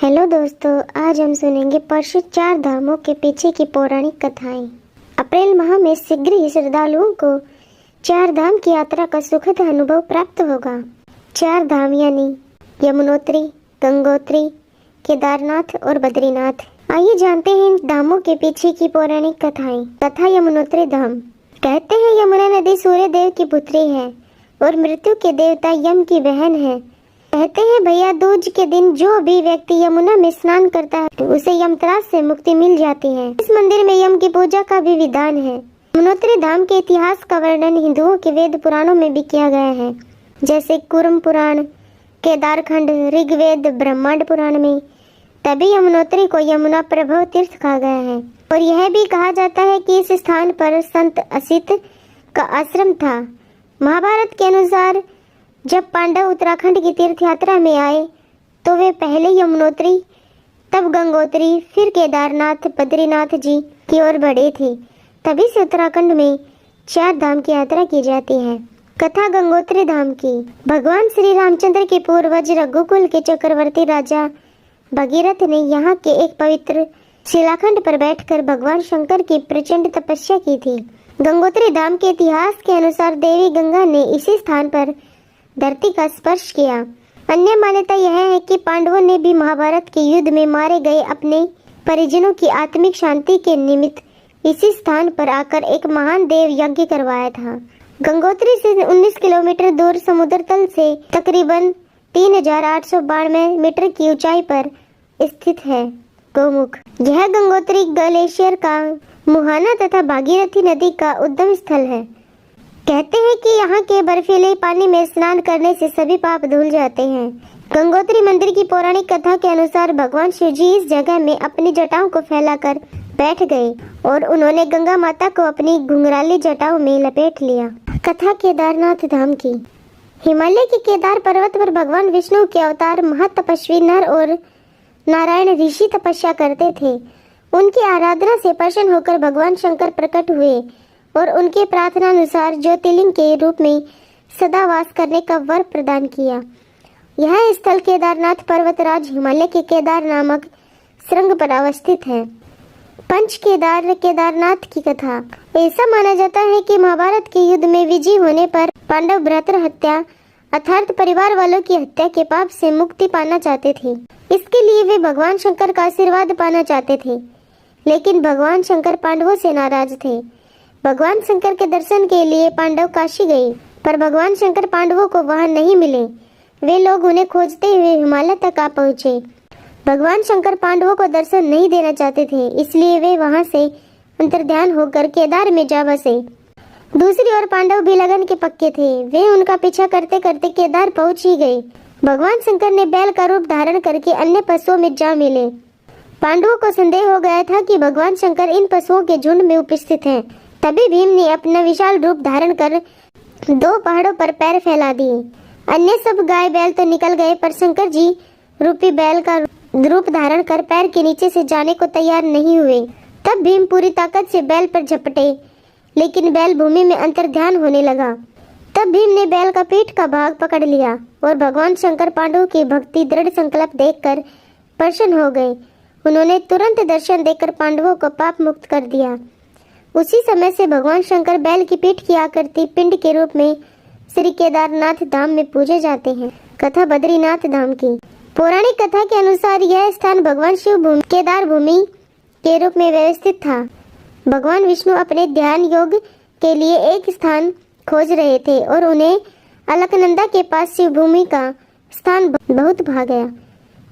Hello दोस्तों, आज हम सुनेंगे प्रसिद्ध चार धामों के पीछे की पौराणिक कथाएं। अप्रैल माह में शीघ्र ही श्रद्धालुओं को चार धाम की यात्रा का सुखद अनुभव प्राप्त होगा। चार धाम यानी यमुनोत्री, गंगोत्री, केदारनाथ और बद्रीनाथ। आइए जानते हैं इन धामों के पीछे की पौराणिक कथाएं। कथा यमुनोत्री धाम। कहते हैं यमुना नदी सूर्य देव की पुत्री है और मृत्यु के देवता यम की बहन है। कहते हैं भैया दूज के दिन जो भी व्यक्ति यमुना में स्नान करता है उसे यमत्रास से मुक्ति मिल जाती है। इस मंदिर में यम की पूजा का भी विधान है। यमुनोत्री धाम के इतिहास का वर्णन हिंदुओं के वेद पुराणों में भी किया गया है, जैसे कूर्म पुराण, केदारखंड, ऋग्वेद, ब्रह्मांड पुराण में। तभी यमुनोत्री को यमुना प्रभव तीर्थ कहा गया है और यह भी कहा जाता है कि इस स्थान पर संत असित का आश्रम था। महाभारत के अनुसार जब पांडव उत्तराखंड की तीर्थ यात्रा में आए तो वे पहले यमुनोत्री, तब गंगोत्री, फिर केदारनाथ, बद्रीनाथ जी की ओर बढ़े थे। तभी से उत्तराखंड में चार धाम की यात्रा की जाती है। कथा गंगोत्री धाम की। भगवान श्री रामचंद्र के पूर्वज रघुकुल के चक्रवर्ती राजा भगीरथ ने यहाँ के एक पवित्र शिलाखंड पर बैठकर भगवान शंकर की प्रचंड तपस्या की थी। गंगोत्री धाम के इतिहास के अनुसार देवी गंगा ने इसी स्थान पर धरती का स्पर्श किया। अन्य मान्यता यह है कि पांडवों ने भी महाभारत के युद्ध में मारे गए अपने परिजनों की आत्मिक शांति के निमित्त इसी स्थान पर आकर एक महान देव यज्ञ करवाया था। गंगोत्री से 19 किलोमीटर दूर समुद्र तल से तकरीबन 3892 मीटर की ऊंचाई पर स्थित है गौमुख। यह गंगोत्री ग्लेशियर का मुहाना तथा भागीरथी नदी का उद्गम स्थल है। कहते हैं कि यहाँ के बर्फीले पानी में स्नान करने से सभी पाप धुल जाते हैं। गंगोत्री मंदिर की पौराणिक कथा के अनुसार भगवान शिव जी इस जगह में अपनी जटाओं को फैलाकर बैठ गए और उन्होंने गंगा माता को अपनी घुंघराली जटाओं में लपेट लिया। कथा केदारनाथ धाम की। हिमालय के केदार पर्वत पर भगवान विष्णु के अवतार महातपस्वी नर और नारायण ऋषि तपस्या करते थे। उनकी आराधना से प्रसन्न होकर भगवान शंकर प्रकट हुए और उनके प्रार्थना अनुसार ज्योतिर्लिंग के रूप में सदा वास करने का वर प्रदान किया। यह स्थल केदारनाथ पर्वतराज हिमालय के केदार नामक श्रृंग पर अवस्थित है। पंच केदार केदारनाथ की कथा। ऐसा माना जाता है कि महाभारत के युद्ध में विजयी होने पर पांडव भ्रातृ हत्या अर्थात परिवार वालों की हत्या के पाप से मुक्ति पाना चाहते थे। इसके लिए वे भगवान शंकर का आशीर्वाद पाना चाहते थे, लेकिन भगवान शंकर पांडवों से नाराज थे। भगवान शंकर के दर्शन के लिए पांडव काशी गए, पर भगवान शंकर पांडवों को वहां नहीं मिले। वे लोग उन्हें खोजते हुए हिमालय तक आ पहुंचे। भगवान शंकर पांडवों को दर्शन नहीं देना चाहते थे, इसलिए वे वहां से अंतर्ध्यान होकर केदार में जा बसे। दूसरी ओर पांडव भी लगन के पक्के थे। वे उनका पीछा करते करते केदार पहुंच ही गए। भगवान शंकर ने बैल का रूप धारण करके अन्य पशुओं में जा मिले। पांडवों को संदेह हो गया था कि भगवान शंकर इन पशुओं के झुंड में उपस्थित हैं। तभी भीम ने अपना विशाल रूप धारण कर दो पहाड़ों पर पैर फैला दिए। अन्य सब गाय बैल तो निकल गए, पर शंकर जी रूपी बैल का रूप धारण कर पैर के नीचे से जाने को तैयार नहीं हुए। तब भीम पूरी ताकत से बैल पर झपटे, लेकिन बैल भूमि में अंतर्ध्यान होने लगा। तब भीम ने बैल का पीठ का भाग पकड़ लिया और भगवान शंकर पांडवों की भक्ति दृढ़ संकल्प देखकर प्रसन्न हो गए। उन्होंने तुरंत दर्शन देकर पांडवों को पाप मुक्त कर दिया। उसी समय से भगवान शंकर बैल की पीठ की आकृति पिंड के रूप में श्री केदारनाथ धाम में पूजे जाते हैं। कथा बद्रीनाथ धाम की। पौराणिक कथा के अनुसार यह स्थान भगवान शिव भूमि केदार भूमि के रूप में व्यवस्थित था। भगवान विष्णु अपने ध्यान योग के लिए एक स्थान खोज रहे थे और उन्हें अलकनंदा के पास शिव भूमि का स्थान बहुत भा गया।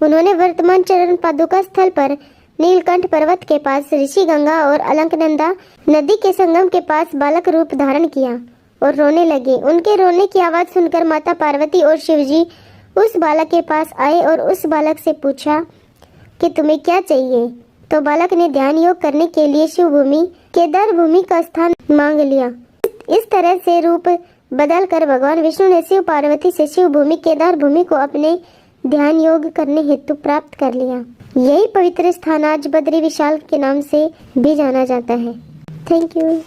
उन्होंने वर्तमान चरण पादुका स्थल पर नीलकंठ पर्वत के पास ऋषि गंगा और अलकनंदा नदी के संगम के पास बालक रूप धारण किया और रोने लगे। उनके रोने की आवाज सुनकर माता पार्वती और शिवजी उस बालक के पास आए और उस बालक से पूछा कि तुम्हें क्या चाहिए। तो बालक ने ध्यान योग करने के लिए शिव भूमि केदार भूमि का स्थान मांग लिया। इस तरह से रूप बदल कर भगवान विष्णु ने शिव पार्वती से शिव भूमि केदार भूमि को अपने ध्यान योग करने हेतु प्राप्त कर लिया। यही पवित्र स्थान आज बद्री विशाल के नाम से भी जाना जाता है। Thank you.